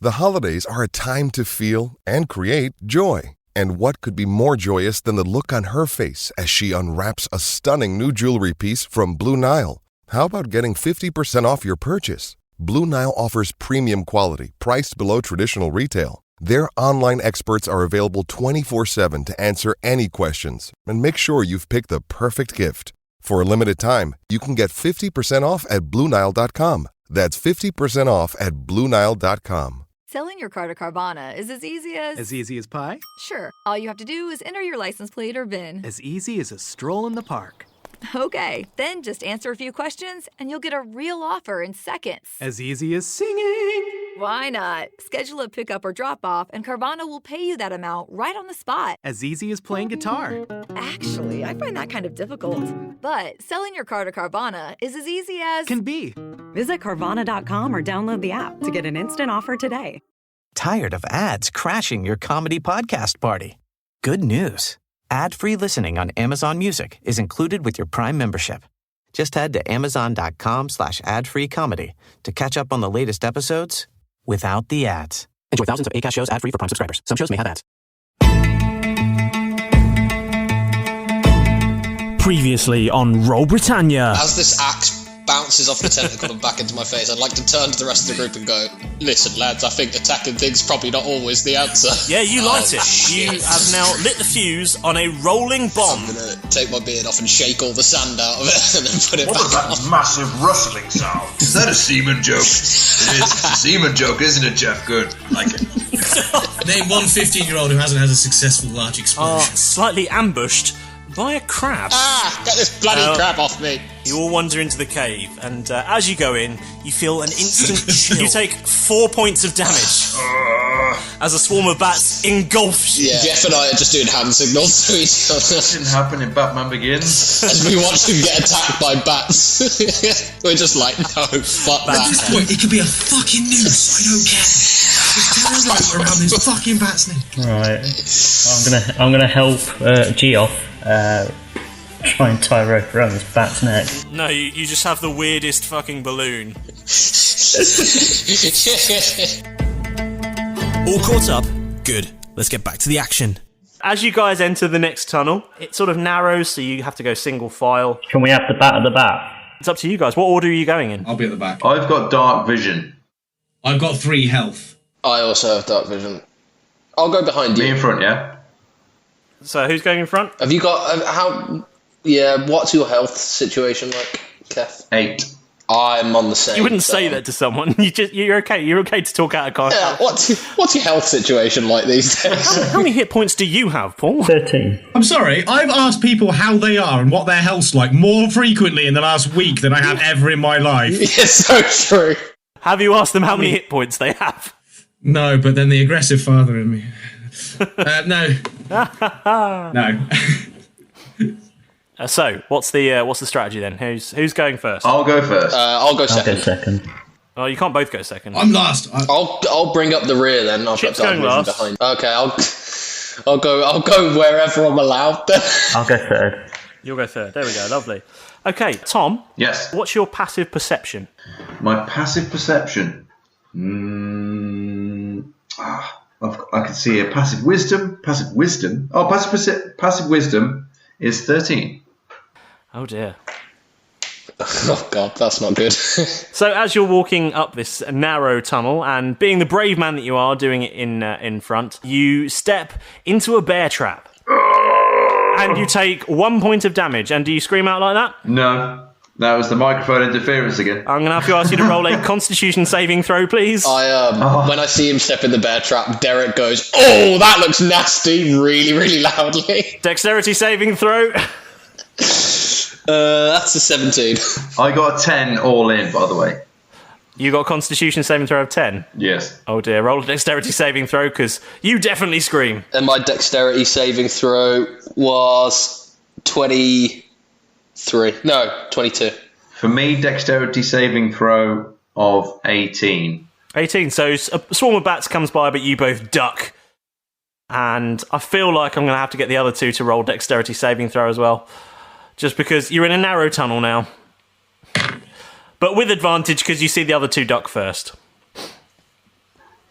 The holidays are a time to feel and create joy. And what could be more joyous than the look on her face as she unwraps a stunning new jewelry piece from Blue Nile? How about getting 50% off your purchase? Blue Nile offers premium quality, priced below traditional retail. Their online experts are available 24/7 to answer any questions and make sure you've picked the perfect gift. For a limited time, you can get 50% off at BlueNile.com. That's 50% off at BlueNile.com. Selling your car to Carvana is as easy as... As easy as pie? Sure. All you have to do is enter your license plate or VIN. As easy as a stroll in the park. Okay, then just answer a few questions and you'll get a real offer in seconds. As easy as singing. Why not? Schedule a pickup or drop off and Carvana will pay you that amount right on the spot. As easy as playing guitar. Actually, I find that kind of difficult. But selling your car to Carvana is as easy as... Can be. Visit Carvana.com or download the app to get an instant offer today. Tired of ads crashing your comedy podcast party? Good news. Ad-free listening on Amazon Music is included with your Prime membership. Just head to amazon.com/ad-free comedy to catch up on the latest episodes without the ads. Enjoy thousands of Acast shows ad-free for Prime subscribers. Some shows may have ads. Previously on Roll Britannia. As this axe bounces off the tentacle and back into my face, I'd like to turn to the rest of the group and go, listen, lads, I think attacking things probably not always the answer. Yeah, you liked it. You have now lit the fuse on a rolling bomb. I'm going to take my beard off and shake all the sand out of it and then put it What back was that on. massive rustling sound? Is that a semen joke? It is. It's a semen joke, isn't it, Jeff? Good. I like it. Name one 15-year-old who hasn't had a successful large explosion. Slightly ambushed by a crab. Get this bloody crab off me. You all wander into the cave, and as you go in, you feel an instant chill. You take 4 points of damage as a swarm of bats engulfs you. Yeah. Jeff and I are just doing hand signals to each other. That didn't happen in Batman Begins. As we watch him get attacked by bats. We're just like, no, fuck At that. this point, it could be a fucking noose. I don't care. Just turn a rope around this fucking bat's neck. Right. I'm gonna help Geoff try and tie a rope around this bat's neck. No, you just have the weirdest fucking balloon. All caught up? Good. Let's get back to the action. As you guys enter the next tunnel, it sort of narrows, so you have to go single file. Can we have the bat at the back? It's up to you guys. What order are you going in? I'll be at the back. I've got dark vision. I've got 3 health. I also have dark vision. I'll go behind you. Me in front, yeah? So who's going in front? Have you got... what's your health situation like, Keth? 8. I'm on the same. You wouldn't say that to someone. You're okay. You're okay to talk out of context. Yeah, what's your health situation like these days? How many hit points do you have, Paul? 13. I'm sorry, I've asked people how they are and what their health's like more frequently in the last week than I have ever in my life. It's so true. Have you asked them how many hit points they have? No, but then the aggressive father in me. No. No. So, what's the strategy then? Who's going first? I'll go first. I'll go second. I'll go second. Oh, you can't both go second. I'm last. I'll bring up the rear then. I'll Chip's put dark going vision last. behind. Okay, I'll go wherever I'm allowed then. I'll go third. You'll go third. There we go. Lovely. Okay, Tom. Yes. What's your passive perception? My passive perception. I can see a passive wisdom. Passive wisdom is 13. Oh dear. Oh god, that's not good. So as you're walking up this narrow tunnel, and being the brave man that you are, doing it in front, you step into a bear trap. And you take 1 point of damage. And do you scream out like that? No. That was the microphone interference again. I'm going to have to ask you to roll a Constitution saving throw, please. When I see him step in the bear trap, Derek goes, "Oh, that looks nasty," really, really loudly. Dexterity saving throw. That's a 17. I got a 10 all in, by the way. You got a Constitution saving throw of 10? Yes. Oh dear, roll a Dexterity saving throw, because you definitely scream. And my Dexterity saving throw was 23. No, 22. For me, Dexterity saving throw of 18. 18, so a swarm of bats comes by, but you both duck. And I feel like I'm going to have to get the other two to roll Dexterity saving throw as well. Just because you're in a narrow tunnel now. But with advantage, because you see the other two duck first.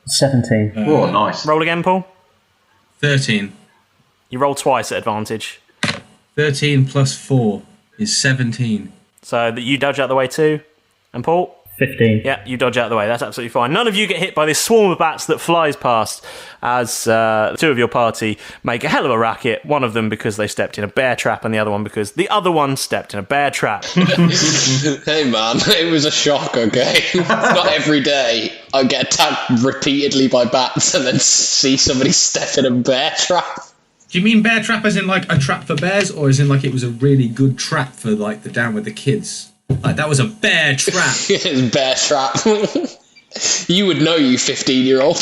17. Oh, nice. Roll again, Paul. 13. You roll twice at advantage. 13 plus 4 is 17. So that you dodge out the way too. And Paul? 15. Yeah, you dodge out of the way. That's absolutely fine. None of you get hit by this swarm of bats that flies past as two of your party make a hell of a racket. One of them because they stepped in a bear trap and the other one because the other one stepped in a bear trap. Hey man, it was a shock, okay? Not every day I get attacked repeatedly by bats and then see somebody step in a bear trap. Do you mean bear trap as in like a trap for bears, or as in like it was a really good trap for like the Down with the Kids? Like that was a bear trap. It's bear trap. You would know, you 15-year-old.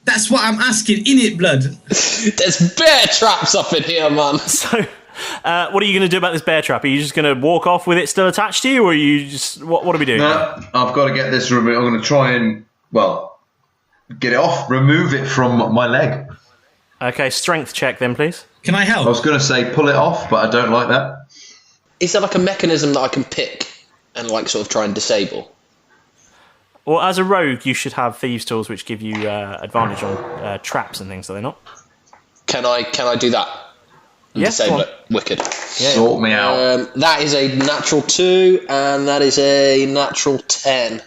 That's what I'm asking, innit, blood? There's bear traps up in here, man. So, what are you going to do about this bear trap? Are you just going to walk off with it still attached to you, or are you just... What are we doing? No, I've got to get this removed. I'm going to try and, get it off, remove it from my leg. Okay, strength check then, please. Can I help? I was going to say pull it off, but I don't like that. Is there like a mechanism that I can pick and like sort of try and disable? Well, as a rogue, you should have thieves' tools which give you advantage on traps and things, do they not? Can I do that? Yes. Disable it. Wicked. Yeah. Sort me out. That is a natural 2 and that is a natural 10.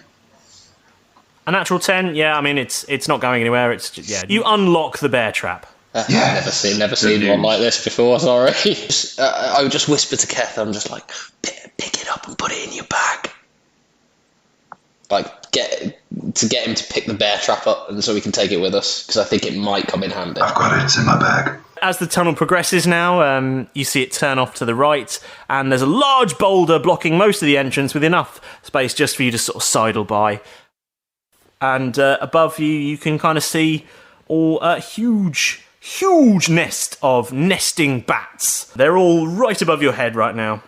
A natural 10, yeah, I mean, it's not going anywhere. It's just, yeah. You unlock the bear trap. Yeah. Never seen one like this before, sorry. I would just whisper to Keth, I'm just like, pick it up and put it in your bag. Like, get him to pick the bear trap up and so we can take it with us, because I think it might come in handy. I've got it, it's in my bag. As the tunnel progresses now, you see it turn off to the right, and there's a large boulder blocking most of the entrance with enough space just for you to sort of sidle by. And above you, you can kind of see all huge nest of nesting bats. They're all right above your head right now.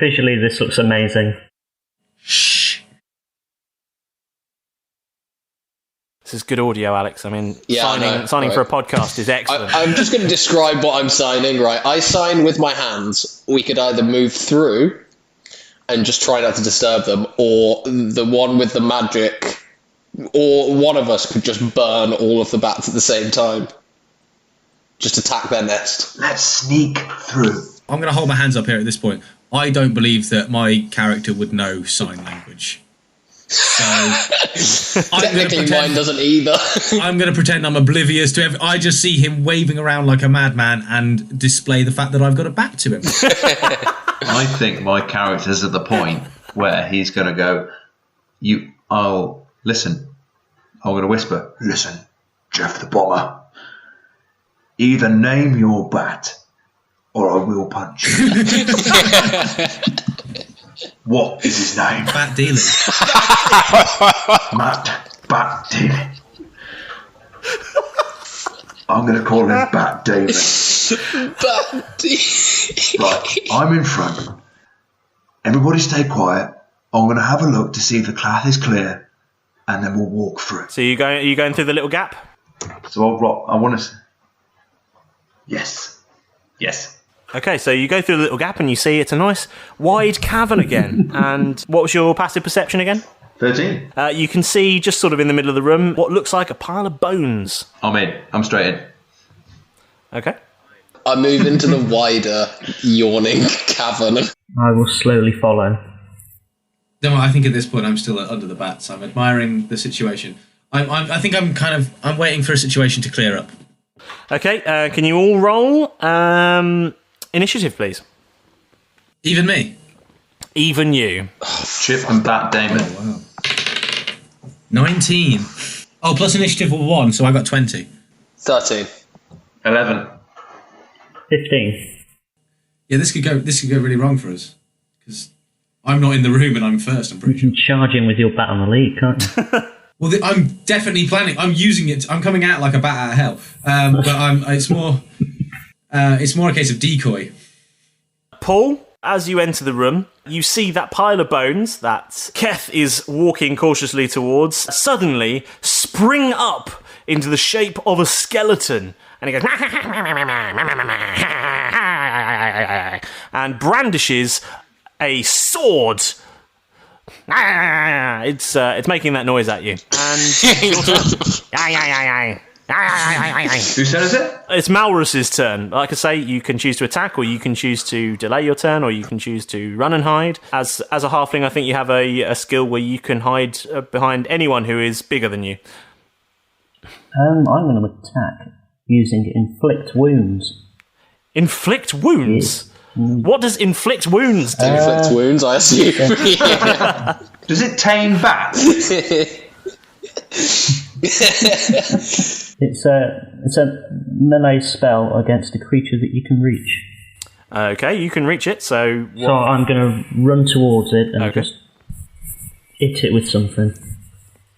Visually, this looks amazing. Shh. This is good audio, Alex. I mean, signing for a podcast is excellent. I'm just going to describe what I'm signing, right? I sign with my hands. We could either move through and just try not to disturb them, or the one with the magic, or one of us could just burn all of the bats at the same time. Just attack their nest. Let's sneak through. I'm going to hold my hands up here at this point. I don't believe that my character would know sign language. So technically mine doesn't either. I'm going to pretend I'm oblivious to everything. I just see him waving around like a madman and display the fact that I've got a bat to him. I think my character's at the point where he's going to go, listen. I'm going to whisper, listen, Jeff the Bomber. Either name your bat or I will punch you. What is his name? Bat Deeley. Bat Deeley. I'm going to call him Bat Deeley. Bat Deeley. Right, I'm in front. Everybody stay quiet. I'm going to have a look to see if the cloth is clear, and then we'll walk through. So are you going through the little gap? So I want to... Yes. Okay, so you go through the little gap and you see it's a nice wide cavern again. And what was your passive perception again? 13. You can see just sort of in the middle of the room what looks like a pile of bones. I'm in. I'm straight in. Okay. I move into the wider, yawning cavern. I will slowly follow. No, I think at this point I'm still under the bats. I'm admiring the situation. I think I'm waiting for a situation to clear up. Okay, can you all roll initiative, please? Even me? Even you. Chip and Bat Damon. Oh, wow. 19. Oh, plus initiative of 1, so I got 20. 13. 11. 15. Yeah, this could go really wrong for us. Because I'm not in the room and I'm first, I'm pretty sure. You can charge in with your bat on the lead, can't you? Well, I'm definitely planning. I'm using it. I'm coming out like a bat out of hell. But it's more a case of decoy. Paul, as you enter the room, you see that pile of bones that Keth is walking cautiously towards suddenly spring up into the shape of a skeleton. And he goes... and brandishes a sword. It's making that noise at you. And Who says it? It's Malrus's turn. Like I say, you can choose to attack, or you can choose to delay your turn, or you can choose to run and hide. As a halfling, I think you have a skill where you can hide behind anyone who is bigger than you. I'm going to attack using inflict wounds. Inflict wounds? What does inflict wounds do? Inflict wounds, I assume. Yeah. Does it tame bats? It's a melee spell against a creature that you can reach. Okay, you can reach it, so... So I'm going to run towards it and just hit it with something.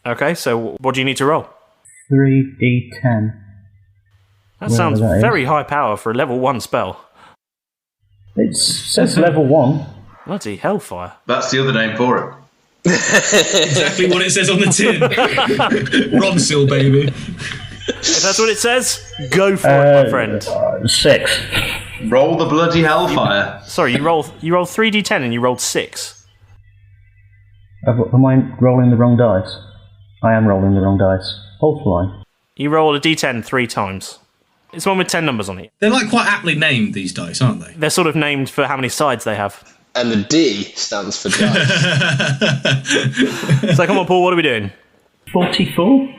Okay, so what do you need to roll? 3d10. That sounds very high power for a level 1 spell. It says level 1. Bloody hellfire. That's the other name for it. Exactly what it says on the tin. Ronsil, baby. If that's what it says, go for it, my friend. 6. Roll the bloody hellfire. Sorry, you rolled 3d10 and you rolled 6. Am I rolling the wrong dice? I am rolling the wrong dice. Hold the line. You roll a d10 3 times. It's one with 10 numbers on it. They're like quite aptly named, these dice, aren't they? They're sort of named for how many sides they have. And the D stands for dice. So come on, Paul, what are we doing? 44?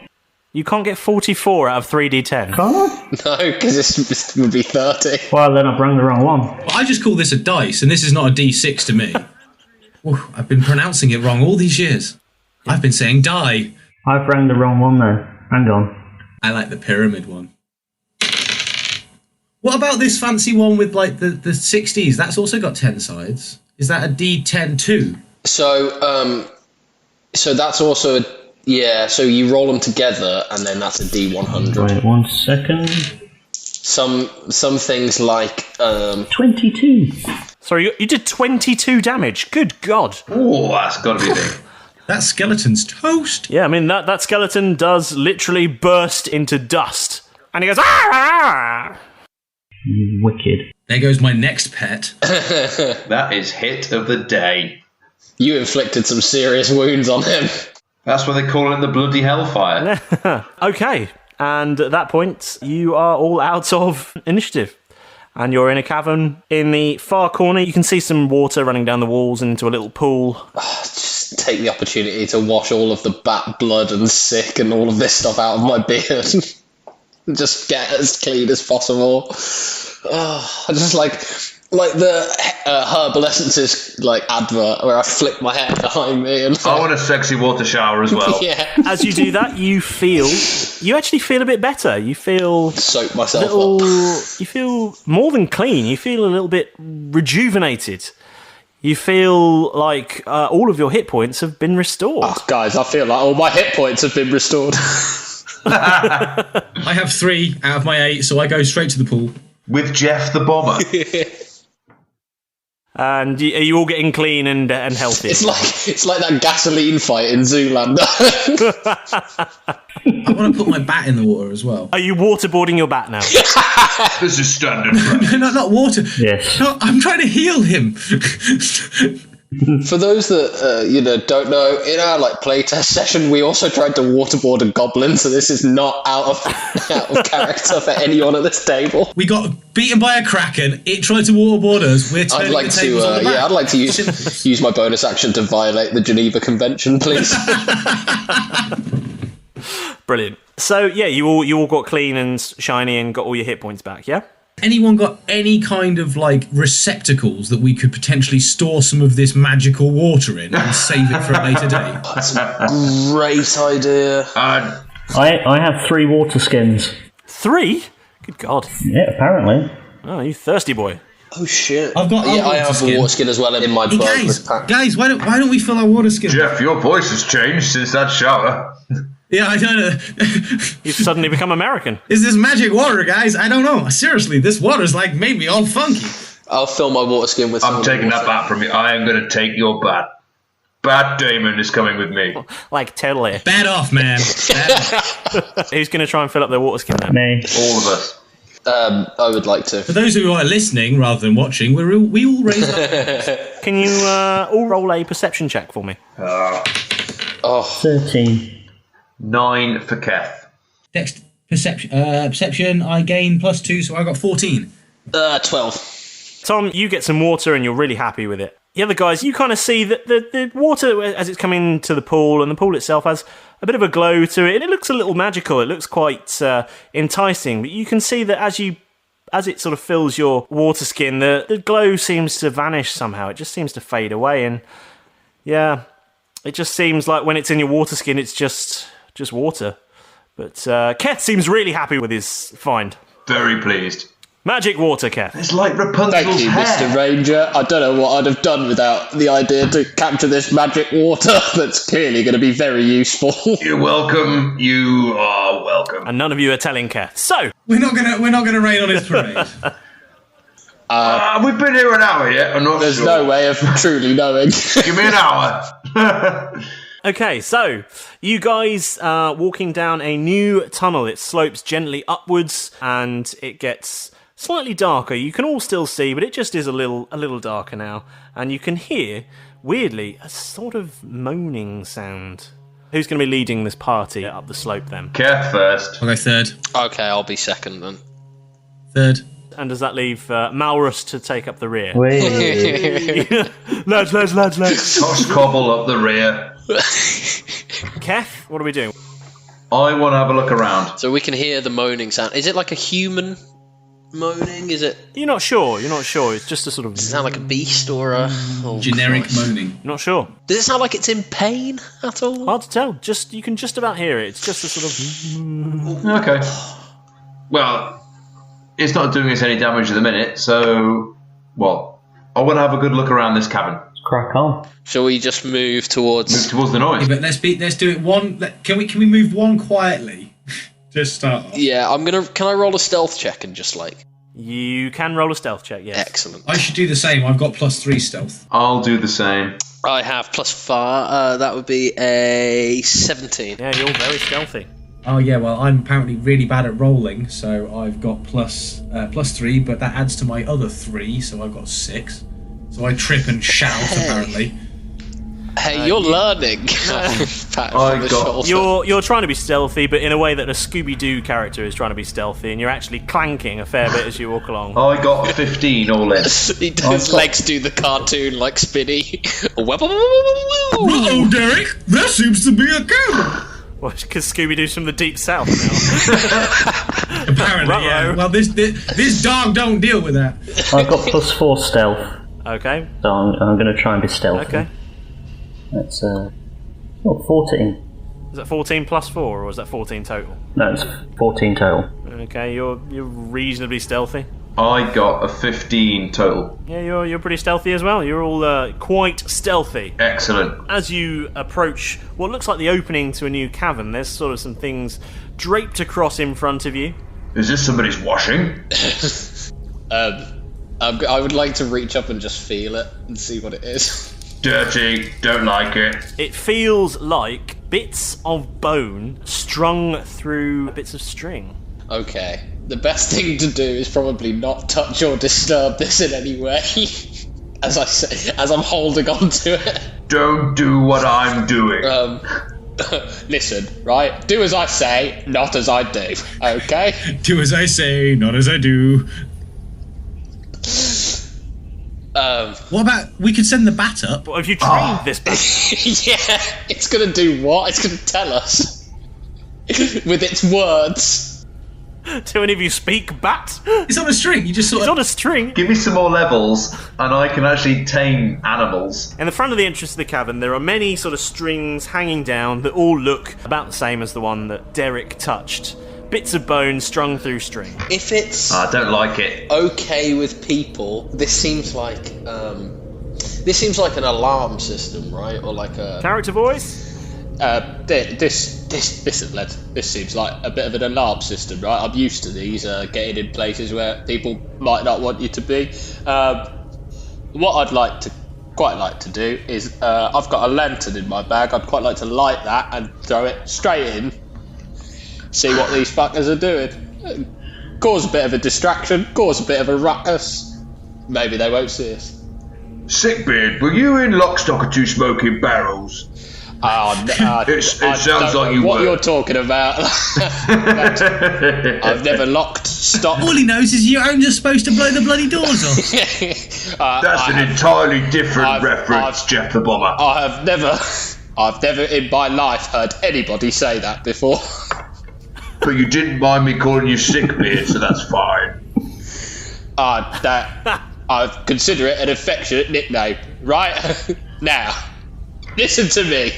You can't get 44 out of 3d10. Can't I? No, because this would be 30. Well, then I've rung the wrong one. Well, I just call this a dice, and this is not a d6 to me. Ooh, I've been pronouncing it wrong all these years. I've been saying die. I've rang the wrong one then. Hang on. I like the pyramid one. What about this fancy one with like the 60s? That's also got 10 sides. Is that a D10 too? So that's also so you roll them together and then that's a D100. Wait 1 second. Some things like 22. Sorry, you did 22 damage. Good God. Oh, that's got to be big. That skeleton's toast. Yeah, I mean, that skeleton does literally burst into dust. And he goes, ah! Wicked. There goes my next pet. That is hit of the day. You inflicted some serious wounds on him. That's what they call it, the bloody hellfire. Okay, and at that point, you are all out of initiative. And you're in a cavern. In the far corner, you can see some water running down the walls into a little pool. Just take the opportunity to wash all of the bat blood and sick and all of this stuff out of my beard. Just get as clean as possible. I just like the herbal essences like advert where I flick my hair behind me and I want a sexy water shower as well. Yeah. As you do that, you actually feel a bit better. You feel soak myself up. You feel more than clean. You feel a little bit rejuvenated. You feel like all of your hit points have been restored. Oh, guys, I feel like all my hit points have been restored. I have 3 out of my 8, so I go straight to the pool. With Jeff the Bomber. And are you all getting clean and healthy? It's like that gasoline fight in Zoolander. I want to put my bat in the water as well. Are you waterboarding your bat now? This is standard. No, not water. Yes. No, I'm trying to heal him. For those that don't know, in our playtest session, we also tried to waterboard a goblin, so this is not out of character for anyone at this table. We got beaten by a kraken. It tried to waterboard us. We're turning the tables on the back. I'd like to use my bonus action to violate the Geneva Convention, please. Brilliant. So yeah, you all got clean and shiny and got all your hit points back. Yeah. Anyone got any kind of receptacles that we could potentially store some of this magical water in and save it for a later day? That's a great idea. I have 3 water skins. 3? Good God. Yeah, apparently. Oh, you thirsty boy. Oh shit! I've got I have a water skin as well in my pack. Guys, why don't we fill our water skins? Jeff, your voice has changed since that shower. Yeah, I don't know. You've suddenly become American. Is this magic water, guys? I don't know. Seriously, this water's made me all funky. I'll fill my water skin with. I'm taking that bat from you. I am going to take your bat. Bat Damon is coming with me. Totally. Bat off, man. Bat off. Who's going to try and fill up their water skin now? Me. All of us. I would like to. For those who are listening rather than watching, we all raise our hands. Can you all roll a perception check for me? 13. 9 for Keth. Next perception, I gain +2, so I got 14. 12. Tom, you get some water and you're really happy with it. The other guys, you kind of see that the water as it's coming to the pool, and the pool itself has a bit of a glow to it, and it looks a little magical. It looks quite enticing, but you can see that as it sort of fills your water skin, the glow seems to vanish somehow. It just seems to fade away, and yeah, it just seems like when it's in your water skin, it's just water. But Keth seems really happy with his find. Very pleased. Magic water, Keth. It's like Rapunzel's Thank you, hair. Mr. Ranger. I don't know what I'd have done without the idea to capture this magic water. That's clearly going to be very useful. You're welcome. You are welcome. And none of you are telling Keth. So We're not gonna rain on his parade. We've been here an hour yet. I'm not There's sure. no way of truly knowing. Give me an hour. Okay, so you guys are walking down a new tunnel. It slopes gently upwards, and it gets slightly darker. You can all still see, but it just is a little darker now. And you can hear, weirdly, a sort of moaning sound. Who's going to be leading this party up the slope then? Keth first. I'll go third. Okay, I'll be second then. Third. And does that leave Malrus to take up the rear? Lads. Toss cobble up the rear. Keth, what are we doing? I want to have a look around. So we can hear the moaning sound. Is it like a human moaning? Is it? You're not sure. It's just a sort of... Does it sound like a beast or a... Generic moaning. Not sure. Does it sound like it's in pain at all? Hard to tell. You can just about hear it. It's just a sort of... Okay. Well, it's not doing us any damage at the minute, so... Well, I want to have a good look around this cabin. Crack on. Shall we just move towards the noise? Yeah, but let's do it one. Can we move one quietly? Just start off. Yeah, Can I roll a stealth check and just like... You can roll a stealth check, yes. Excellent. I should do the same. I've got +3 stealth. I'll do the same. I have +5. That would be a 17. Yeah, you're very stealthy. Oh yeah, well I'm apparently really bad at rolling, so I've got +3, but that adds to my other 3, so I've got 6. So I trip and shout apparently. Hey, you're learning. Pat on the shoulder. You're trying to be stealthy, but in a way that a Scooby-Doo character is trying to be stealthy, and you're actually clanking a fair bit as you walk along. I got 15 all in. His legs do the cartoon like Spinny. Uh-oh, Derek! There seems to be a cabin! Well, because Scooby-Doo's from the deep south now. Apparently, yeah. Well, this dog don't deal with that. I've got +4 stealth. Okay. So I'm going to try and be stealthy. Okay. That's 14. Is that 14 plus 4, or is that 14 total? No, it's 14 total. Okay, you're reasonably stealthy. I got a 15 total. Yeah, you're pretty stealthy as well. You're all quite stealthy. Excellent. As you approach what looks like the opening to a new cavern, there's sort of some things draped across in front of you. Is this somebody's washing? I would like to reach up and just feel it and see what it is. Dirty, don't like it. It feels like bits of bone strung through bits of string. Okay. The best thing to do is probably not touch or disturb this in any way. As I say, as I'm holding on to it. Don't do what I'm doing. Listen, right? Do as I say, not as I do. Okay? Do as I say, not as I do. What about we could send the bat up? What, have you trained this bat? Yeah, it's gonna do what? It's gonna tell us with its words. Do any of you speak bat? It's on a string. You just It's on a string. Give me some more levels, and I can actually tame animals. In the front of the entrance to the cavern, there are many sort of strings hanging down that all look about the same as the one that Derek touched. Bits of bone strung through string. If it's I don't like it. Okay with people, this seems like an alarm system, right? Or like a character voice. This seems like a bit of an alarm system, right? I'm used to these getting in places where people might not want you to be. What I'd quite like to do is I've got a lantern in my bag. I'd quite like to light that and throw it straight in. See what these fuckers are doing. cause a bit of a distraction, cause a bit of a ruckus. Maybe they won't see us. Sickbeard, were you in Lock, Stock and Two Smoking Barrels? It sounds like you what were. you're talking about. I've never locked, stock. All he knows is you're only just supposed to blow the bloody doors off. That's an entirely different reference, Jeff the Bomber. I've never in my life heard anybody say that before. But you didn't mind me calling you Sickbeard, so that's fine. I consider it an affectionate nickname, right? Now, listen to me.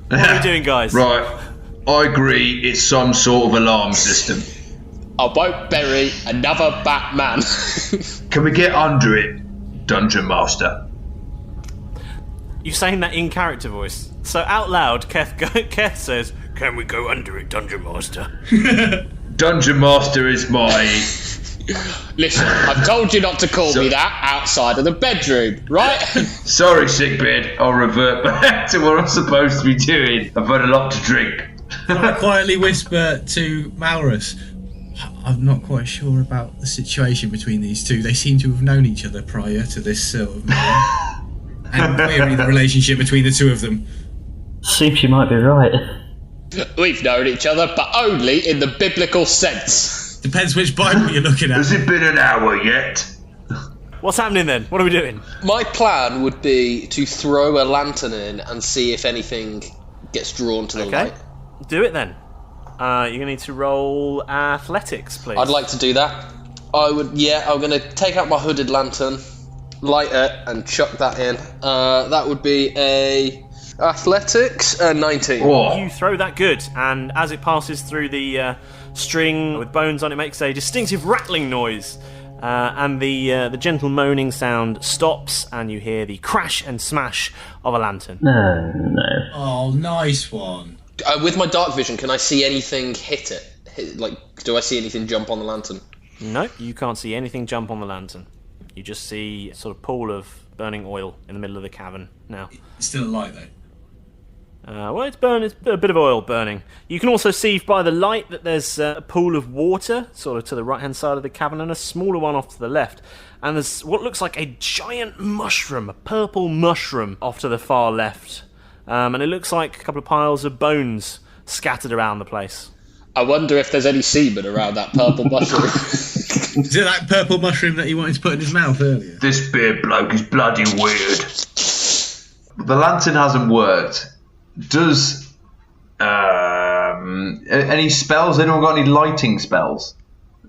What are we doing, guys? Right, I agree it's some sort of alarm system. I won't bury another Batman. Can we get under it, Dungeon Master? You're saying that in character voice. So out loud, Keth says, "Can we go under it, Dungeon Master?" Dungeon Master is my... Listen, I've told you not to call me that outside of the bedroom, right? Sorry, Sickbeard. I'll revert back to what I'm supposed to be doing. I've had a lot to drink. I quietly whisper to Malrus, I'm not quite sure about the situation between these two. They seem to have known each other prior to this sort of and query the relationship between the two of them. Seems you might be right. We've known each other, but only in the biblical sense. Depends which Bible you're looking at. Has it been an hour yet? What's happening then? What are we doing? My plan would be to throw a lantern in and see if anything gets drawn to the light. Do it then. You're going to need to roll athletics, please. I'd like to do that. I'm going to take out my hooded lantern, light it, and chuck that in. That would be a athletics 19. Oh. You throw that good, and as it passes through the string with bones on it, makes a distinctive rattling noise. And the gentle moaning sound stops, and you hear the crash and smash of a lantern. No. Oh, nice one. With my dark vision, can I see anything hit it? Do I see anything jump on the lantern? No, you can't see anything jump on the lantern. You just see a sort of pool of burning oil in the middle of the cavern now. It's still alight, though. Well, it's a bit of oil burning. You can also see by the light that there's a pool of water, sort of to the right-hand side of the cavern, and a smaller one off to the left. And there's what looks like a giant mushroom, a purple mushroom, off to the far left. And it looks like a couple of piles of bones scattered around the place. I wonder if there's any semen around that purple mushroom. Is it that purple mushroom that he wanted to put in his mouth earlier? This beard bloke is bloody weird. The lantern hasn't worked. Does any spells? Anyone got any lighting spells?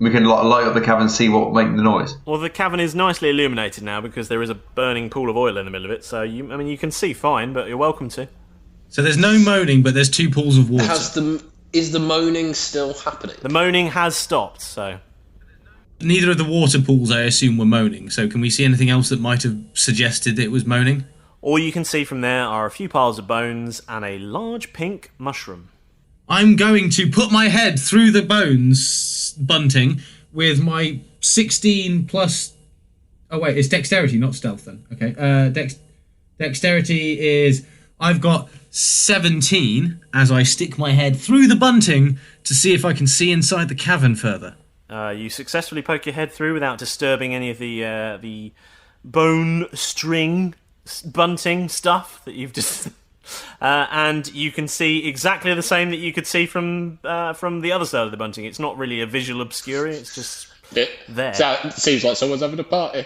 We can light up the cavern and see what will make the noise. Well, the cavern is nicely illuminated now because there is a burning pool of oil in the middle of it. So you can see fine, but you're welcome to. So there's no moaning, but there's two pools of water. Is the moaning still happening? The moaning has stopped. So neither of the water pools, I assume, were moaning. So can we see anything else that might have suggested it was moaning? All you can see from there are a few piles of bones and a large pink mushroom. I'm going to put my head through the bones bunting with my 16 plus... Oh, wait, it's dexterity, not stealth then. Okay, dexterity is... I've got 17 as I stick my head through the bunting to see if I can see inside the cavern further. You successfully poke your head through without disturbing any of the bone string bunting stuff that you've just and you can see exactly the same that you could see from the other side of the bunting. It's not really a visual obscuring, it's just there. So it seems like someone's having a party.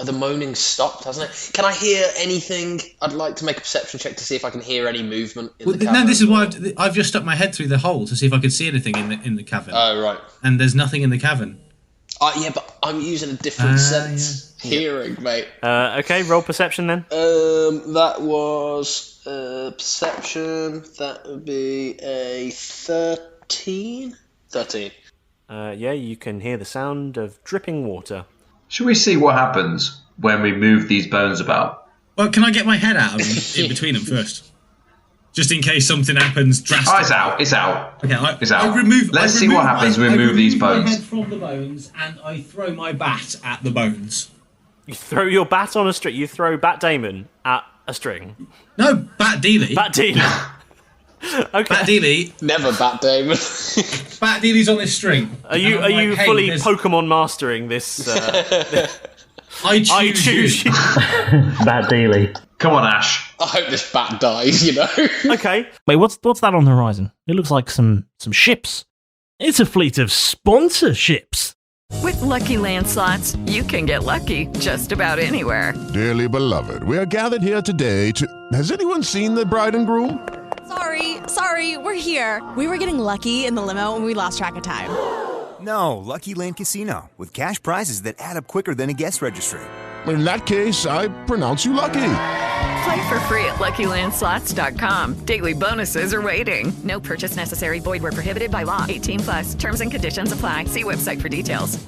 The moaning stopped, hasn't it? Can I hear anything? I'd like to make a perception check to see if I can hear any movement in the cavern. No, this is why I've just stuck my head through the hole to see if I could see anything in the cavern. Oh, right. And there's nothing in the cavern. Yeah, but I'm using a different sense. Yeah. Hearing, mate. Okay, roll perception then. That was perception. That would be a 13. 13. Yeah, you can hear the sound of dripping water. Should we see what happens when we move these bones about? Well, can I get my head out of in between them first? Just in case something happens drastic. Oh, it's out. It's out. Okay, it's out. Let's see what happens when we move these bones. I remove my head from the bones and I throw my bat at the bones. You throw your bat on a string. You throw Bat Damon at a string. No, Bat Deeley. Bat Deeley. Okay. Bat Deeley. Never Bat Damon. Bat Deeley's on this string. Are you Hey, fully Pokemon mastering this? I choose you. Bat Deeley. Come on, Ash. I hope this bat dies, you know? Okay. Wait, what's that on the horizon? It looks like some ships. It's a fleet of sponsorships. With Lucky Land Slots, you can get lucky just about anywhere. Dearly beloved, we are gathered here today to... Has anyone seen the bride and groom? Sorry, we're here. We were getting lucky in the limo and we lost track of time. No, Lucky Land Casino, with cash prizes that add up quicker than a guest registry. In that case, I pronounce you lucky. Play for free at LuckyLandSlots.com. Daily bonuses are waiting. No purchase necessary. Void where prohibited by law. 18+. Terms and conditions apply. See website for details.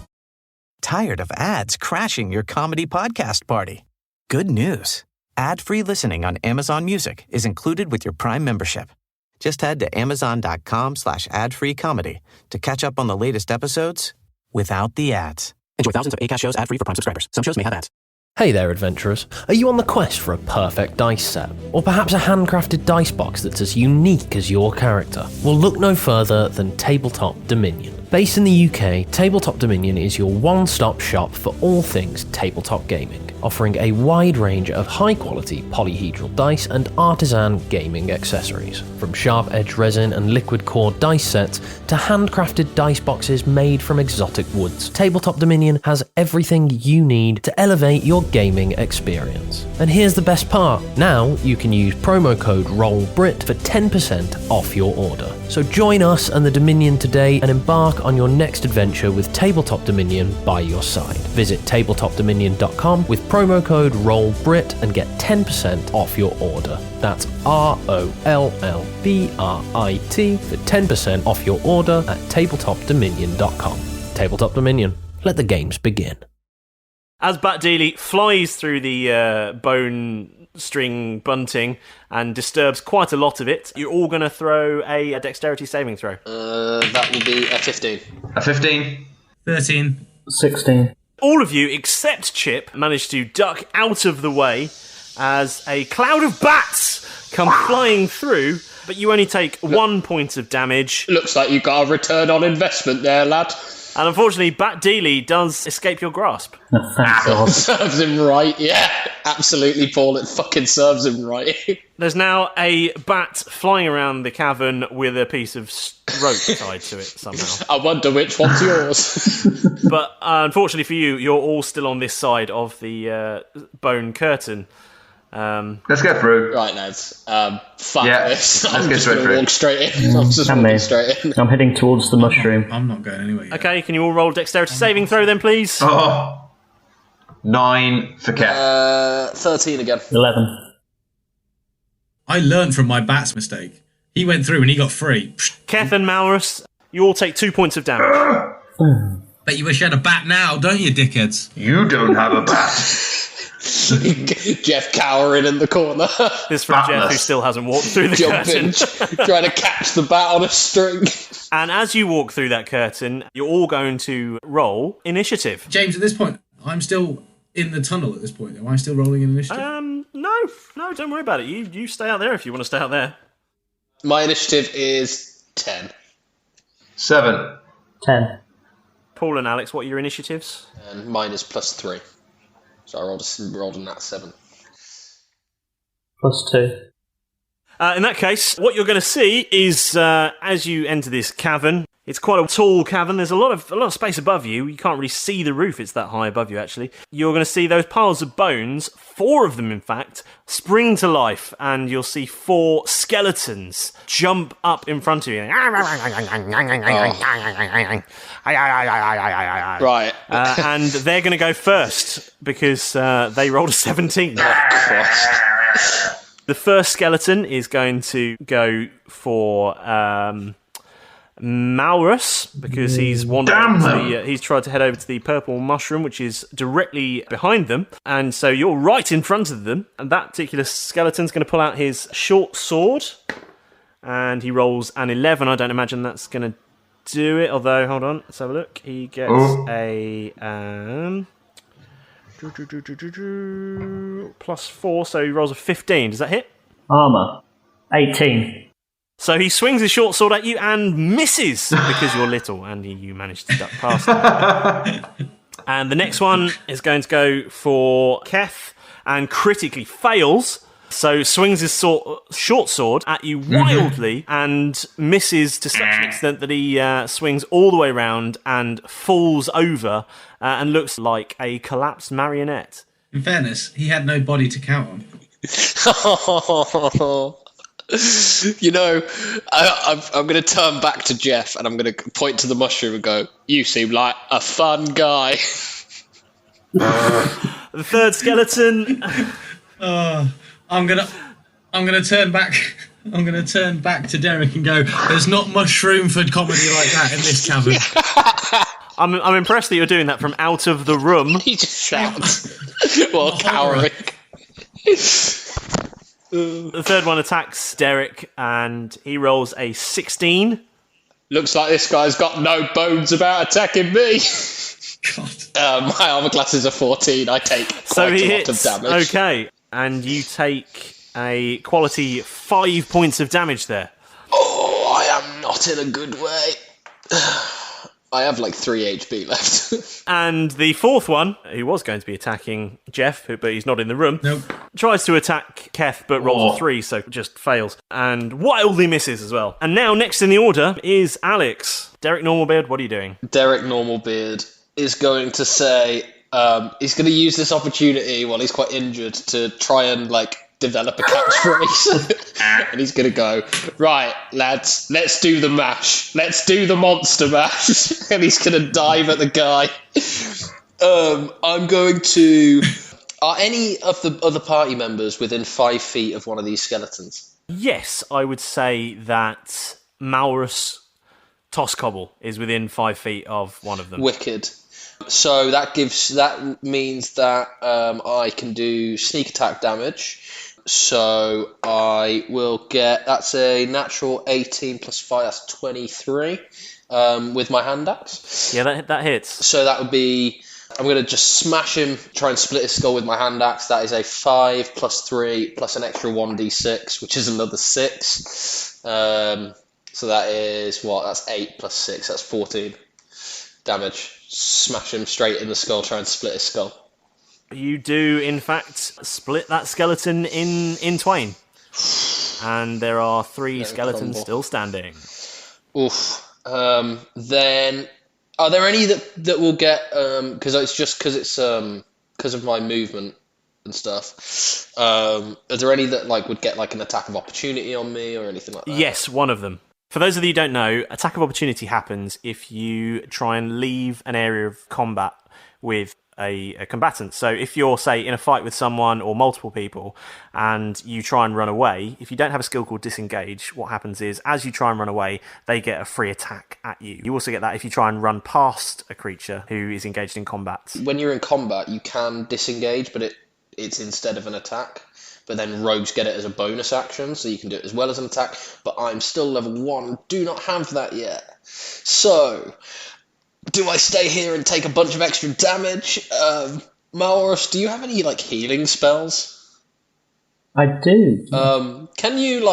Tired of ads crashing your comedy podcast party? Good news. Ad-free listening on Amazon Music is included with your Prime membership. Just head to Amazon.com/ad-free comedy to catch up on the latest episodes without the ads. Enjoy thousands of Acast shows ad-free for Prime subscribers. Some shows may have ads. Hey there, adventurers. Are you on the quest for a perfect dice set? Or perhaps a handcrafted dice box that's as unique as your character? Well, look no further than Tabletop Dominion. Based in the UK, Tabletop Dominion is your one-stop shop for all things tabletop gaming, offering a wide range of high-quality polyhedral dice and artisan gaming accessories. From sharp-edged resin and liquid core dice sets to handcrafted dice boxes made from exotic woods, Tabletop Dominion has everything you need to elevate your gaming experience. And here's the best part. Now you can use promo code ROLLBRIT for 10% off your order. So join us and the Dominion today and embark on your next adventure with Tabletop Dominion by your side. Visit tabletopdominion.com with promo code ROLLBRIT and get 10% off your order. That's ROLLBRIT for 10% off your order at tabletopdominion.com. Tabletop Dominion. Let the games begin. As Bat Deeley flies through the bone string bunting and disturbs quite a lot of it, you're all going to throw a dexterity saving throw. That will be a 15. A 15. 13. 16. All of you, except Chip, manage to duck out of the way as a cloud of bats come flying through, but you only take 1 point of damage. Looks like you got a return on investment there, lad. And unfortunately, Bat Deeley does escape your grasp. Oh, thank God. Serves him right, yeah. Absolutely, Paul, it fucking serves him right. There's now a bat flying around the cavern with a piece of rope tied to it somehow. I wonder which one's yours. But unfortunately for you, you're all still on this side of the bone curtain. Let's get through. Right, lads. Fuck this. Let's I'm get just going to walk straight in. I'm just And walking me. straight in. I'm heading towards the mushroom. I'm not going anywhere yet. Okay, can you all roll dexterity saving throw then, please? Oh. 9 for Keth. 13 again. 11. I learned from my bat's mistake. He went through and he got free. Keth and Malrus, you all take 2 points of damage. Bet you wish you had a bat now, don't you, dickheads? You don't have a bat. Jeff cowering in the corner. This from Jeff, who still hasn't walked through the curtain. Trying to catch the bat on a string. And as you walk through that curtain, you're all going to roll initiative. James, at this point, I'm still in the tunnel at this point. Am I still rolling in initiative? No, don't worry about it. You stay out there if you want to stay out there. My initiative is 10. 7. 10. Paul and Alex, what are your initiatives? And mine is +3. So I rolled a nat 7. +2. In that case, what you're going to see is, as you enter this cavern, it's quite a tall cavern. There's a lot of space above you. You can't really see the roof. It's that high above you, actually. You're going to see those piles of bones, 4 of them, in fact, spring to life, and you'll see 4 skeletons jump up in front of you. Right. And they're going to go first because they rolled a 17. The first skeleton is going to go for Malrus because he's wandered. He's tried to head over to the purple mushroom, which is directly behind them, and so you're right in front of them. And that particular skeleton's going to pull out his short sword, and he rolls an 11. I don't imagine that's going to do it. Although, hold on, let's have a look. He gets a +4, so he rolls a 15. Does that hit? Armour. 18. So he swings his short sword at you and misses because you're little and you managed to duck past him. And the next one is going to go for Keth and critically fails. So swings his short sword at you wildly and misses to such an extent that he swings all the way around and falls over and looks like a collapsed marionette. In fairness, he had no body to count on. You know, I'm going to turn back to Jeff and I'm going to point to the mushroom and go, "You seem like a fun guy." The third skeleton. I'm gonna turn back. I'm gonna turn back to Derek and go, "There's not much room for comedy like that in this cavern." I'm impressed that you're doing that from out of the room. He just shouts while cowering. The third one attacks Derek and he rolls a 16. Looks like this guy's got no bones about attacking me. God. My armor class is a 14. I take quite a lot of damage. Okay, and you take a quality 5 points of damage there. Oh, I am not in a good way. I have like 3 HP left. And the fourth one, who was going to be attacking Jeff, but he's not in the room, tries to attack Keth, but rolls a 3, so just fails. And wildly misses as well. And now, next in the order is Alex. Derek Normalbeard, what are you doing? Derek Normalbeard is going to say, he's going to use this opportunity while he's quite injured to try and, develop a catchphrase. And he's going to go, "Right, lads, let's do the mash. Let's do the monster mash." And he's going to dive at the guy. I'm going to... Are any of the other party members within 5 feet of one of these skeletons? Yes, I would say that Malrus Toscobble is within 5 feet of one of them. Wicked. So that means that I can do sneak attack damage. So I will get, that's a natural 18 plus 5, that's 23 with my hand axe. Yeah, that hits. So that would be, I'm going to just smash him, try and split his skull with my hand axe. That is a 5 plus 3 plus an extra 1d6, which is another 6. So that is what? That's 8 plus 6, that's 14 damage. Smash him straight in the skull, try and split his skull. You do, in fact, split that skeleton in twain. And there are 3 skeletons still standing. Oof. Then, are there any that will get, because of my movement and stuff, are there any that would get an attack of opportunity on me or anything like that? Yes, one of them. For those of you who don't know, attack of opportunity happens if you try and leave an area of combat with a combatant. So if you're, say, in a fight with someone or multiple people and you try and run away, if you don't have a skill called disengage, what happens is as you try and run away, they get a free attack at you. You also get that if you try and run past a creature who is engaged in combat. When you're in combat, you can disengage, but it's instead of an attack. But then rogues get it as a bonus action, so you can do it as well as an attack. But I'm still level 1, do not have that yet. So, do I stay here and take a bunch of extra damage? Malrus, do you have any, healing spells? I do. Can you,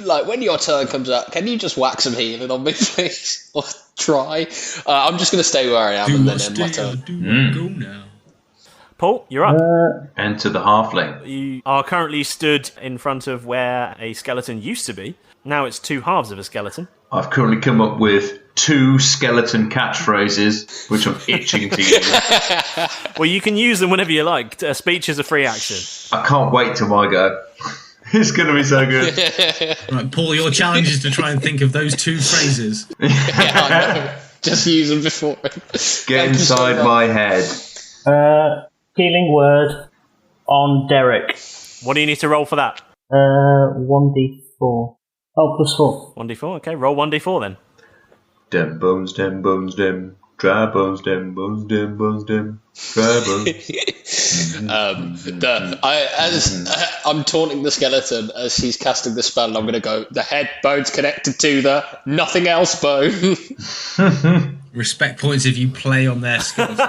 when your turn comes up, can you just whack some healing on me, please? Or try? I'm just going to stay where I am and then end my turn. Go now. Paul, you're up. Enter the halfling. You are currently stood in front of where a skeleton used to be. Now it's 2 halves of a skeleton. I've currently come up with 2 skeleton catchphrases, which I'm itching to use. Well, you can use them whenever you like. A speech is a free action. I can't wait till my go. It's going to be so good. Right, Paul, your challenge is to try and think of those 2 phrases. Yeah, I know. Just use them before. Get inside my head. Healing word on Derek. What do you need to roll for that? 1d4. Oh, plus 4. 1d4, okay. Roll 1d4 then. Dem bones, dem bones, dem. Dry bones, dem bones, dem bones, dem. Dry bones. I'm taunting the skeleton as he's casting the spell, and I'm going to go, the head bone's connected to the nothing else bone. Respect points if you play on their skills.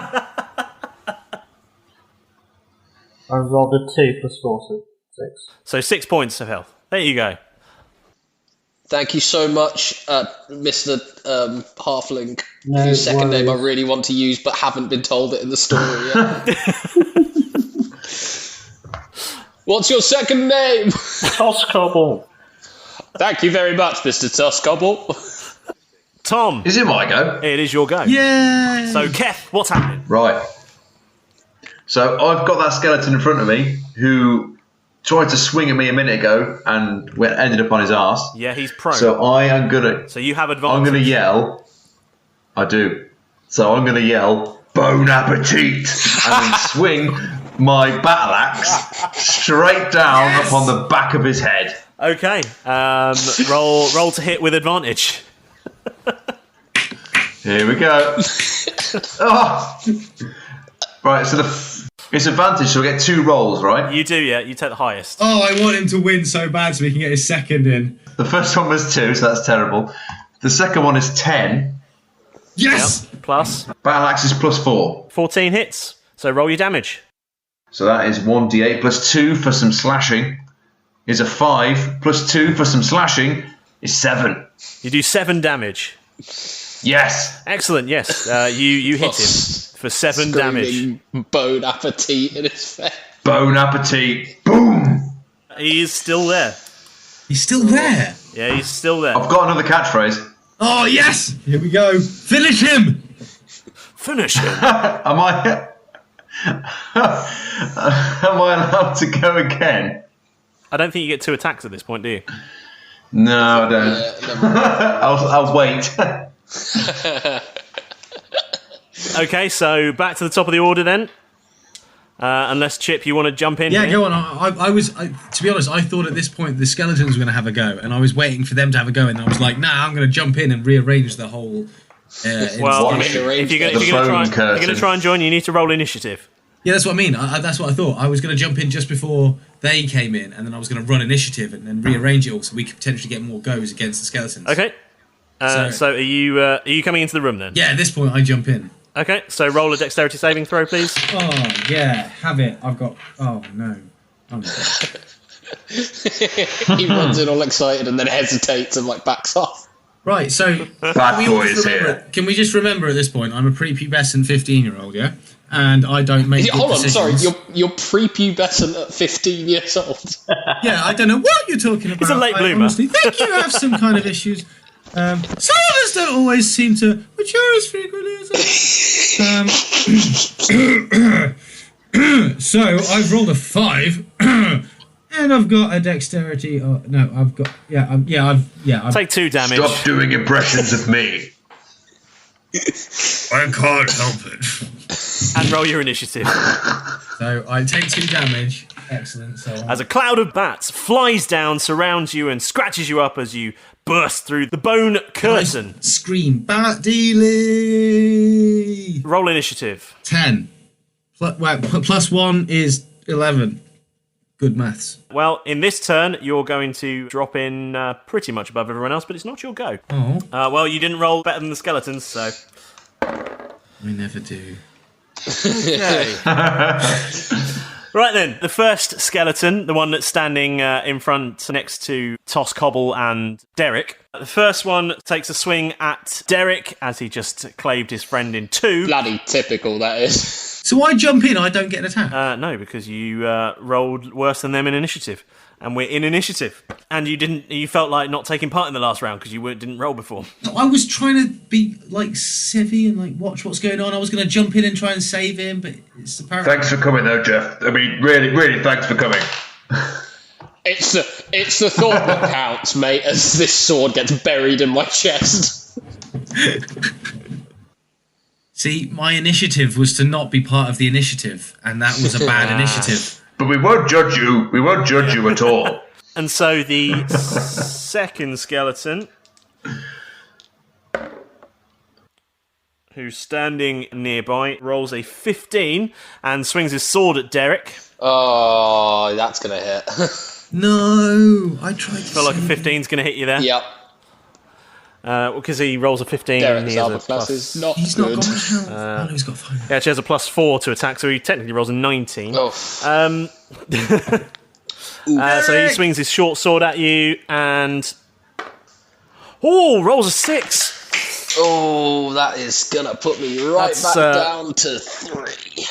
I rolled a 2 plus 4, so 6. So 6 points of health. There you go. Thank you so much, Mr. Halfling, No whose second name I worries. really want to use but haven't been told it in the story yet. What's your second name? Toscobble. Thank you very much, Mr. Toscobble. Tom. Is it my go? It is your go. Yay! So, Keth, what's happening? Right. So I've got that skeleton in front of me who tried to swing at me a minute ago and ended up on his arse. Yeah, he's prone. So I am gonna. So you have advantage. I'm gonna yell. I do. So I'm gonna yell, "Bon appetit!" and then swing my battle axe straight down upon the back of his head. Okay. Roll to hit with advantage. Here we go. Oh. Right. So it's advantage. So we get 2 rolls, right? You do, yeah. You take the highest. Oh, I want him to win so bad so he can get his second in. The first one was 2, so that's terrible. The second one is 10. Yes! Yep. Plus? Battle axe is plus 4. 14 hits. So roll your damage. So that is 1d8 plus 2 for some slashing. Is a 5 plus 2 for some slashing is 7. You do 7 damage. Yes. Excellent, yes. You hit him for 7 damage. Bon appetit in his face. Bon appetit. Boom! He is still there. He's still there? Yeah, he's still there. I've got another catchphrase. Oh, yes! Here we go. Finish him! Finish him. Am I allowed to go again? I don't think you get 2 attacks at this point, do you? No, I don't. I'll wait. Okay, so back to the top of the order then. Unless, Chip, you want to jump in Yeah, here? go on. To be honest, I thought at this point the skeletons were going to have a go, and I was waiting for them to have a go, and I was like, nah, I'm going to jump in and rearrange the whole... Well, if you're going to try and join, you need to roll initiative. Yeah, that's what I mean. That's what I thought. I was going to jump in just before they came in, and then I was going to run initiative and then rearrange it all so we could potentially get more goes against the skeletons. Okay. So are you coming into the room then? Yeah, at this point I jump in. Okay, so roll a dexterity saving throw, please. Oh, yeah, have it. I've got... Oh, no. I'm He runs in all excited and then hesitates and backs off. Right, so... Bad boy is here. Can we just remember at this point, I'm a prepubescent 15-year-old, yeah? And I don't make good Hold on, decisions. sorry, you're prepubescent at 15 years old. Yeah, I don't know what you're talking about. He's a late I bloomer. honestly think you have some kind of issues. Some of us don't always seem to mature as frequently as others. So I've rolled a 5, and I've got a dexterity. Oh no, I've got I've take 2 damage. Stop doing impressions of me. I can't help it. And roll your initiative. So I take 2 damage. Excellent. So as a cloud of bats flies down, surrounds you, and scratches you up as you burst through the bone curtain. I scream, Bat Deeley! Roll initiative. 10. Plus 1 is 11. Good maths. Well, in this turn, you're going to drop in pretty much above everyone else, but it's not your go. Oh. Well, you didn't roll better than the skeletons, so... We never do. Okay. Right then, the first skeleton, the one that's standing in front next to Toss Cobble and Derek. The first one takes a swing at Derek as he just claved his friend in 2. Bloody typical, that is. So I jump in, I don't get an attack? No, because you rolled worse than them in initiative. And we're in initiative. And you felt like not taking part in the last round because you didn't roll before. No, I was trying to be civvy and watch what's going on. I was going to jump in and try and save him, but it's apparently... Thanks for coming though, Jeff. I mean, really, thanks for coming. It's the thought that counts, mate, as this sword gets buried in my chest. See, my initiative was to not be part of the initiative, and that was a bad initiative. But we won't judge you. We won't judge you at all. And so the second skeleton, who's standing nearby, rolls a 15 and swings his sword at Derek. Oh, that's going to hit. No, I tried to feel like a 15's going to hit you there? Yep. Because he rolls a 15 Derek's and he has armor a class plus... is not He's good. not got much health. Oh, no, he's got 5. He actually has a plus 4 to attack, so he technically rolls a 19. Oh. So he swings his short sword at you, and Oh, rolls a 6. Oh, that is gonna put me back down to 3.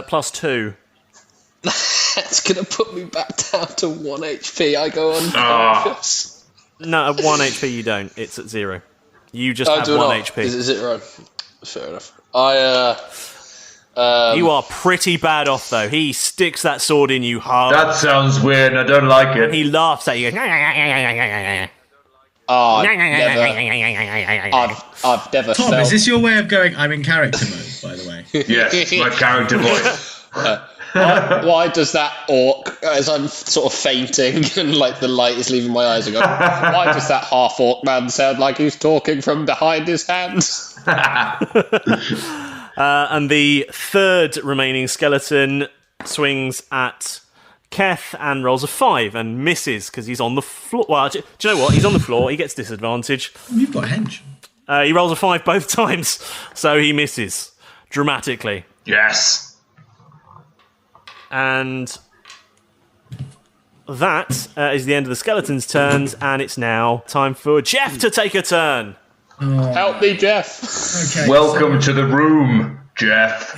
Plus 2. That's gonna put me back down to 1 HP. I go unconscious. No, at 1 HP you don't. It's at 0. You just have 1 HP. Is it 0? Fair enough. You are pretty bad off, though. He sticks that sword in you hard. That sounds weird. I don't like it. And he laughs at you. Oh, I've never Tom, felt... is this your way of going, I'm in character mode, by the way? Yes, my character voice. Why does that orc, as I'm sort of fainting and like the light is leaving my eyes, I go, why does that half orc man sound like he's talking from behind his hands? And the third remaining skeleton swings at Keth and rolls a 5 and misses because he's on the floor. Well, do you know what? He's on the floor. He gets disadvantage. You've got a hench. He rolls a 5 both times, so he misses dramatically. Yes. And that is the end of the skeleton's turns, and it's now time for Jeff to take a turn. Help me, Jeff. Okay. Welcome to the room, Jeff.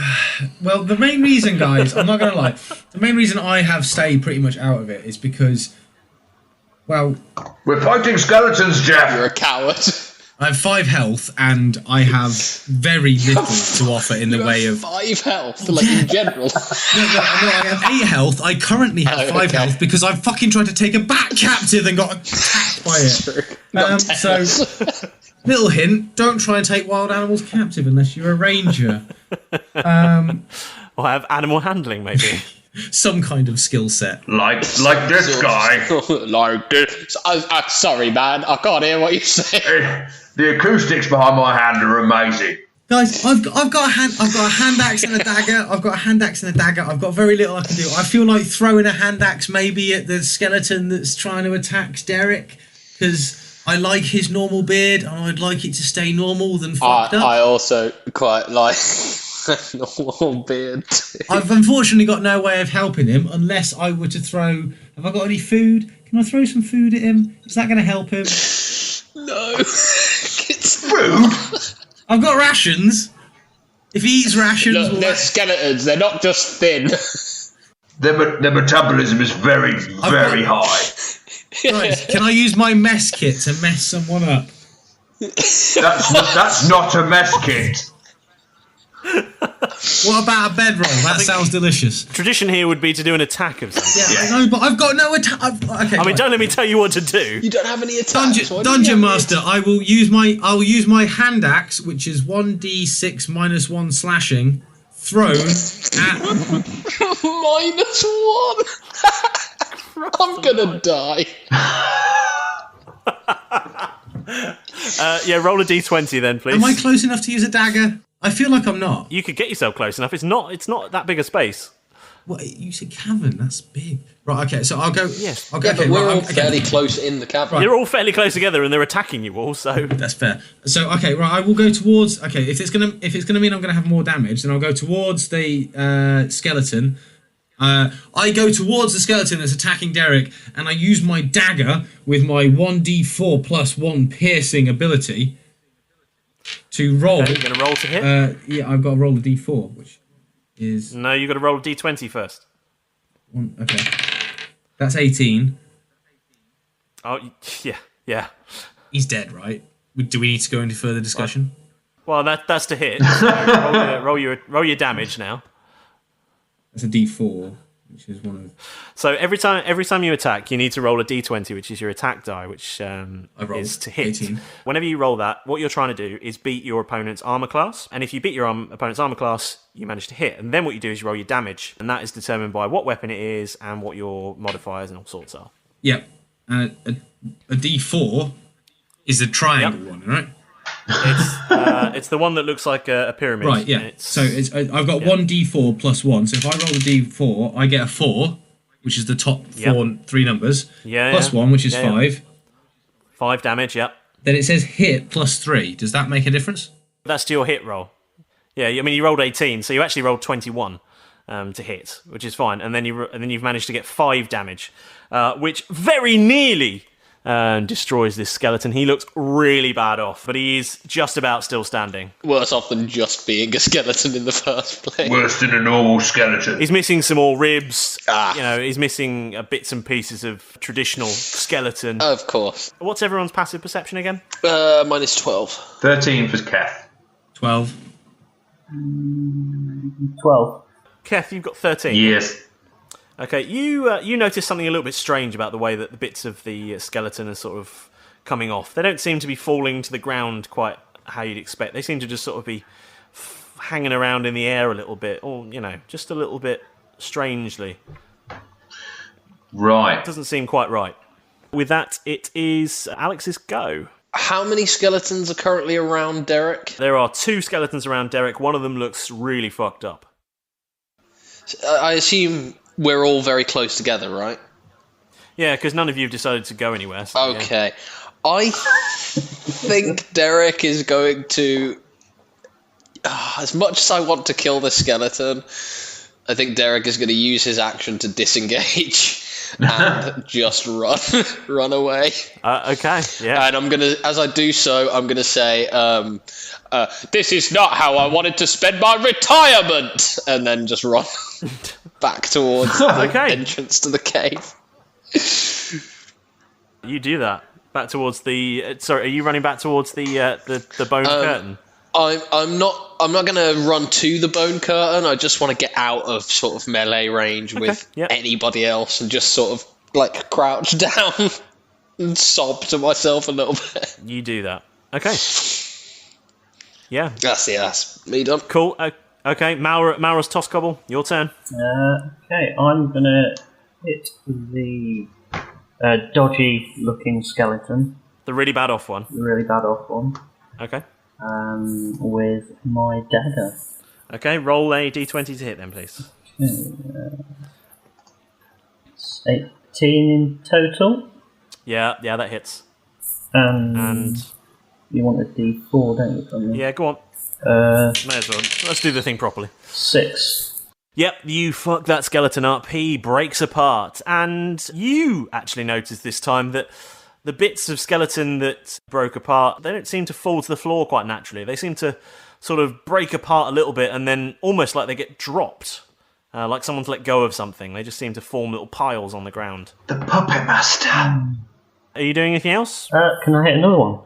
Well, the main reason, guys, I'm not going to lie, the main reason I have stayed pretty much out of it is because, well... We're fighting skeletons, Jeff. You're a coward. I have 5 health, and I have very little to offer in the way of... 5 health? Like, in general? No, I have 8 health. I currently have 5 health because I fucking tried to take a bat captive and got attacked by it. So, little hint, don't try and take wild animals captive unless you're a ranger. Or have animal handling, maybe. Some kind of skill set. Like this guy. Like this. Sorry, man. I can't hear what you say. The acoustics behind my hand are amazing. Guys, I've got a hand axe and a dagger. I've got very little I can do. I feel like throwing a hand axe maybe at the skeleton that's trying to attack Derek because I like his normal beard and I'd like it to stay normal than fucked up. I also quite like normal beard. I've unfortunately got no way of helping him unless I were to throw... Have I got any food? Can I throw some food at him? Is that going to help him? No. It's food. I've got rations. If he eats rations... Look, they're skeletons. They're not just thin. Their metabolism is very, very high. Guys, can I use my mess kit to mess someone up? That's not a mess kit. What about a bedroll? That sounds delicious. Tradition here would be to do an attack of something. Yeah, I know, but I've got no attack. Okay, I mean, don't let me tell you what to do. You don't have any attacks. Dungeon Master, I will use my hand axe, which is 1d6 minus 1 slashing, thrown at -1. I'm gonna die. Yeah, roll a d20 then, please. Am I close enough to use a dagger? I feel like I'm not. You could get yourself close enough. It's not that big a space. What, you said cavern? That's big. Right, okay, so I'll go... Yes. I'll go, Yeah, but we're all fairly close in the cavern. Right. You're all fairly close together and they're attacking you all, so... That's fair. So, okay, right, I will go towards... Okay, if it's gonna mean I'm gonna have more damage, then I'll go towards the skeleton. I go towards the skeleton that's attacking Derek, and I use my dagger with my 1d4 plus 1 piercing ability to roll. Okay, you're going to roll to hit? Yeah, I've got to roll a d4, which is... No, you've got to roll a d20 first. Okay. That's 18. Oh, yeah. He's dead, right? Do we need to go into further discussion? Well, that's to hit. So roll your damage now. That's a d4, which is one of... So every time you attack, you need to roll a d20, which is your attack die, which is to hit. 18. Whenever you roll that, what you're trying to do is beat your opponent's armor class. And if you beat your opponent's armor class, you manage to hit. And then what you do is you roll your damage. And that is determined by what weapon it is and what your modifiers and all sorts are. Yep. A d4 is the triangle one, right? It's the one that looks like a pyramid. Right, yeah. So I've got 1d4 plus 1. So if I roll a d4, I get a 4, which is the top 3 numbers. Yeah. Plus 1, which is 5. 5 damage, yep. Then it says hit plus 3. Does that make a difference? That's to your hit roll. Yeah, I mean, you rolled 18, so you actually rolled 21 to hit, which is fine. And then you've managed to get 5 damage, which very nearly and destroys this skeleton. He looks really bad off, but he is just about still standing. Worse off than just being a skeleton in the first place. Worse than a normal skeleton. He's missing some more ribs. He's missing bits and pieces of traditional skeleton. Of course. What's everyone's passive perception again? Mine is 12. 13 for Keth. 12. 12. Keth, you've got 13. Yes. Okay, you notice something a little bit strange about the way that the bits of the skeleton are sort of coming off. They don't seem to be falling to the ground quite how you'd expect. They seem to just sort of be hanging around in the air a little bit, or, just a little bit strangely. Right. It doesn't seem quite right. With that, it is Alex's go. How many skeletons are currently around Derek? There are 2 skeletons around Derek. One of them looks really fucked up. I assume we're all very close together, right? Yeah, because none of you have decided to go anywhere. So, okay. Yeah. I think Derek is going to... as much as I want to kill the skeleton, I think Derek is going to use his action to disengage and just run away. Okay, yeah. And I'm going to, as I do so, I'm going to say, this is not how I wanted to spend my retirement! And then just run back towards the entrance to the cave. You do that. Back towards the... sorry, are you running back towards the bone curtain? I'm not going to run to the bone curtain. I just want to get out of sort of melee range with anybody else and just sort of like crouch down and sob to myself a little bit. You do that. Okay. Yeah. That's me done. Cool. Okay, Malrus Toscobble, your turn. Okay, I'm going to hit the dodgy-looking skeleton. The really bad off one. The really bad off one. Okay. With my dagger. Okay, roll a d20 to hit then, please. It's 18 in total. Yeah, that hits. And you want a d4, don't you, from me? Yeah, go on. May as well. Let's do the thing properly. 6. Yep, you fuck that skeleton up. He breaks apart. And you actually notice this time that the bits of skeleton that broke apart, they don't seem to fall to the floor quite naturally. They seem to sort of break apart a little bit and then almost like they get dropped. Like someone's let go of something. They just seem to form little piles on the ground. The Puppet Master. Are you doing anything else? Can I hit another one?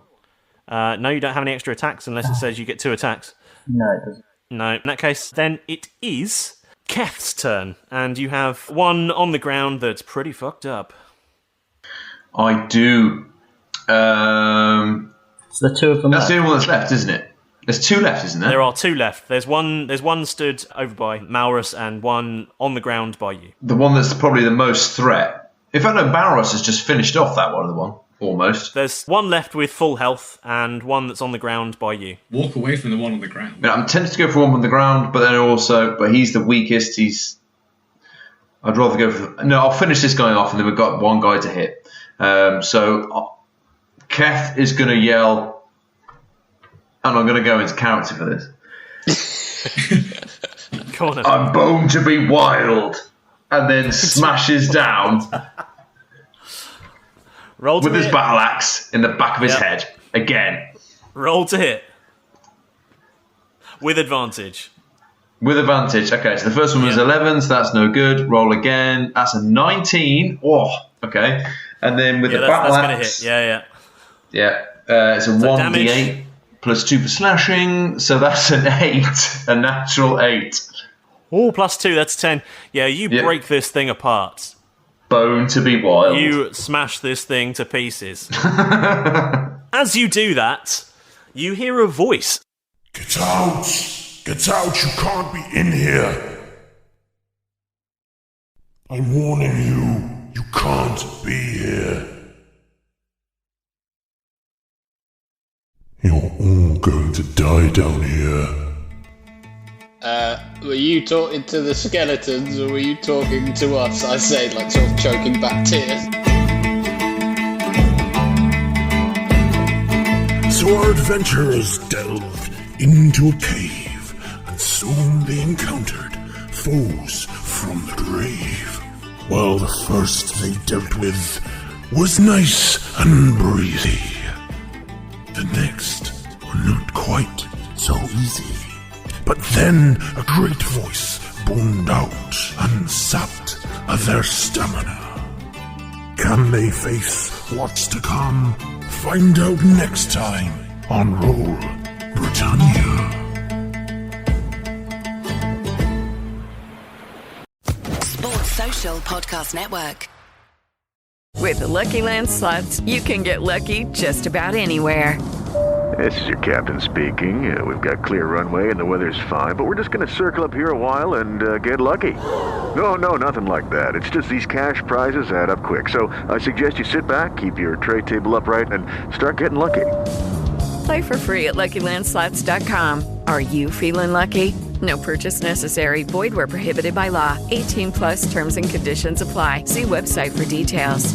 No, you don't have any extra attacks unless it says you get 2 attacks. No, it doesn't. No, in that case, then it is Keth's turn. And you have one on the ground that's pretty fucked up. I do. So the 2 of them That's the only one that's left, isn't it? There's 2 left, isn't there? There are 2 left. There's one stood over by Malrus and one on the ground by you. The one that's probably the most threat. In fact, no, Malrus has just finished off that one, almost. There's one left with full health and one that's on the ground by you. Walk away from the one on the ground. Yeah, I'm tempted to go for one on the ground, but he's the weakest. I'd rather go for... No, I'll finish this guy off and then we've got one guy to hit. So Keth is going to yell, and I'm going to go into character for this. Go on, I'm bone to be wild, and then smashes down with his battle axe in the back of his head again. Roll to hit with advantage. With advantage. Okay, so the first one was 11, so that's no good. Roll again. That's a 19. Oh, okay. And then with the battle axe... That's Yeah, it's a 1d8 plus 2 for slashing, so that's an 8, a natural 8. Oh, plus 2, that's 10. Yeah, you break this thing apart. Bone to be wild. You smash this thing to pieces. As you do that, you hear a voice. Get out! Get out! You can't be in here! I'm warning you. You can't be here. You're all going to die down here. Were you talking to the skeletons or were you talking to us? I say, like, sort of choking back tears. So our adventurers delved into a cave, and soon they encountered foes from the grave. Well, the first they dealt with was nice and breezy. The next were not quite so easy. But then a great voice boomed out and sapped of their stamina. Can they face what's to come? Find out next time on Roll Britannia. Sports Social Podcast Network. With the Lucky Land Slots, you can get lucky just about anywhere. This is your captain speaking. We've got clear runway and the weather's fine, but we're just going to circle up here a while and get lucky. No, nothing like that. It's just these cash prizes add up quick. So I suggest you sit back, keep your tray table upright, and start getting lucky. Play for free at LuckyLandSlots.com. Are you feeling lucky? No purchase necessary. Void where prohibited by law. 18+ terms and conditions apply. See website for details.